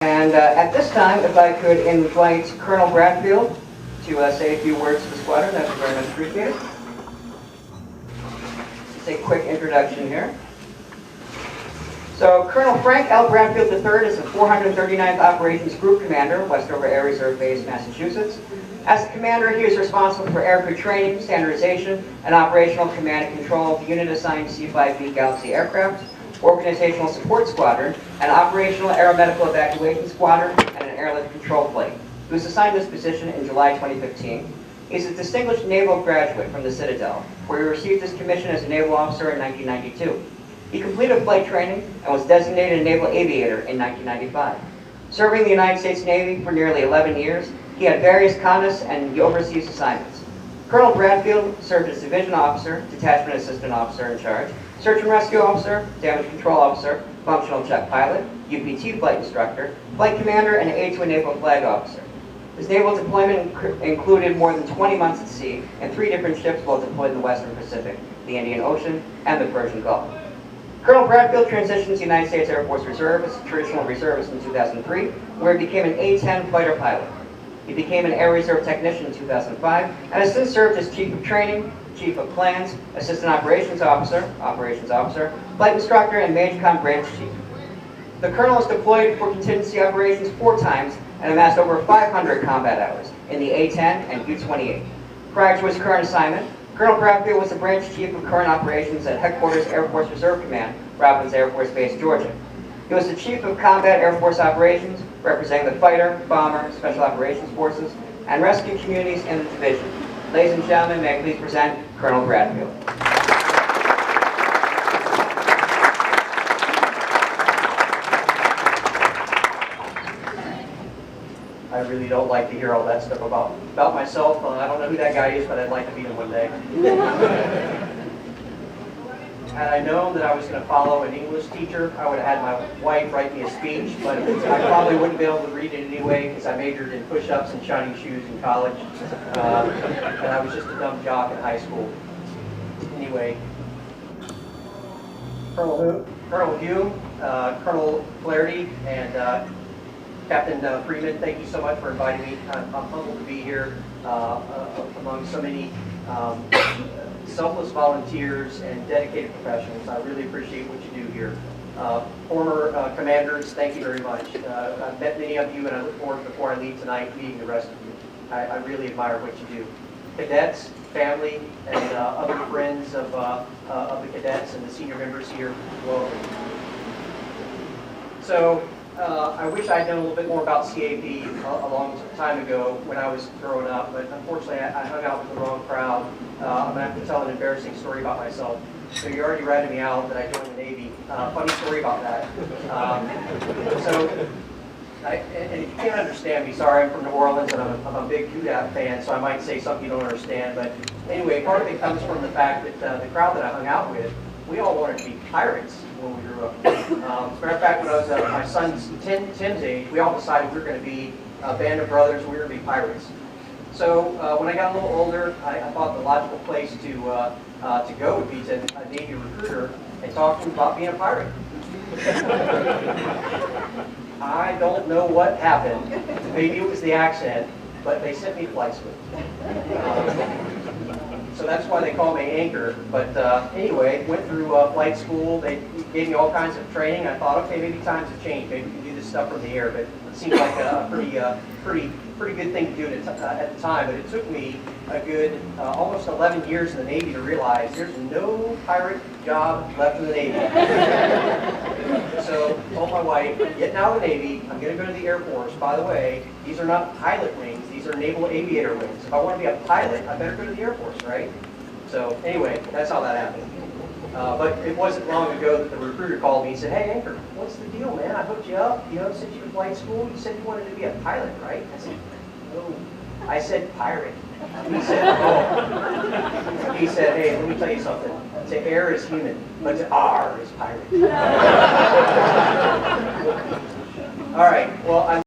And at this time, if I could invite Colonel Bradfield to say a few words to the squadron, that would be very much appreciated. Just a quick introduction here. So Colonel Frank L. Bradfield III is the 439th Operations Group Commander, Westover Air Reserve Base, Massachusetts. As the commander, he is responsible for aircrew training, standardization, and operational command and control of the unit-assigned C-5B Galaxy aircraft, Organizational Support Squadron, an Operational Aeromedical Evacuation Squadron, and an Airlift Control Flight. He was assigned this position in July 2015. He's a distinguished naval graduate from the Citadel, where he received his commission as a naval officer in 1992. He completed flight training and was designated a naval aviator in 1995. Serving the United States Navy for nearly 11 years, he had various CONUS and overseas assignments. Colonel Bradfield served as Division Officer, Detachment Assistant Officer in Charge, Search and Rescue Officer, Damage Control Officer, Functional Jet Pilot, UPT Flight Instructor, Flight Commander, and Aide to a Naval Flag Officer. His naval deployment included more than 20 months at sea and 3 different ships while deployed in the Western Pacific, the Indian Ocean, and the Persian Gulf. Colonel Bradfield transitioned to the United States Air Force Reserve as a traditional reservist in 2003, where he became an A-10 fighter pilot. He became an Air Reserve Technician in 2005, and has since served as Chief of Training, Chief of Plans, Assistant Operations Officer, Flight Instructor, and MAJCOM Branch Chief. The Colonel has deployed for contingency operations 4 times and amassed over 500 combat hours in the A-10 and U-28. Prior to his current assignment, Colonel Bradfield was the Branch Chief of Current Operations at Headquarters Air Force Reserve Command, Robbins Air Force Base, Georgia. He was the Chief of Combat Air Force Operations, representing the fighter, bomber, special operations forces, and rescue communities in the division. Ladies and gentlemen, may I please present Colonel Bradfield. I really don't like to hear all that stuff about myself. I don't know who that guy is, but I'd like to meet him one day. Had I known that I was going to follow an English teacher, I would have had my wife write me a speech, but I probably wouldn't be able to read it anyway because I majored in push-ups and shiny shoes in college, and I was just a dumb jock in high school. Anyway, Colonel Hume, Colonel Flaherty, and Captain Freeman, thank you so much for inviting me. I'm humbled to be here among so many selfless volunteers and dedicated professionals. I really appreciate what you do here. Former commanders, thank you very much. I've met many of you, and I look forward, before I leave tonight, meeting the rest of you. I really admire what you do. Cadets, family, and other friends of the cadets and the senior members here, welcome. So, I wish I had known a little bit more about CAP a long time ago when I was growing up, but unfortunately I hung out with the wrong crowd. I'm going to have to tell an embarrassing story about myself. So you're already ratting me out that I joined the Navy. Funny story about that. And if you can't understand me, sorry, I'm from New Orleans and I'm a big Kudat fan, so I might say something you don't understand. But anyway, part of it comes from the fact that the crowd that I hung out with, we all wanted to be pirates when we grew up. As a matter of fact, when I was my son's Tim's age, we all decided we were going to be a band of brothers, we were going to be pirates. So when I got a little older, I thought the logical place to go would be to a Navy recruiter and talk to him about being a pirate. I don't know what happened. Maybe it was the accent, but they sent me to flight school. So that's why they call me Anchor. But anyway, went through flight school. They gave me all kinds of training. I thought, okay, maybe times have changed. Maybe we can do this stuff from the air. But it seemed like a pretty good thing to do at the time. But it took me a good almost 11 years in the Navy to realize there's no pirate job left in the Navy. So I told my wife, I'm getting out of the Navy. I'm going to go to the Air Force. By the way, these are not pilot wings. These are naval aviator wings. If I want to be a pilot, I better go to the Air Force, right? So anyway, that's how that happened. But it wasn't long ago that the recruiter called me and said, hey, Anchor, what's the deal, man? I hooked you up, sent you to flight school. You said you wanted to be a pilot, right? I said, no. I said pirate. He said, oh. He said, hey, let me tell you something. To air is human, but to R is pirate. All right, well, I'm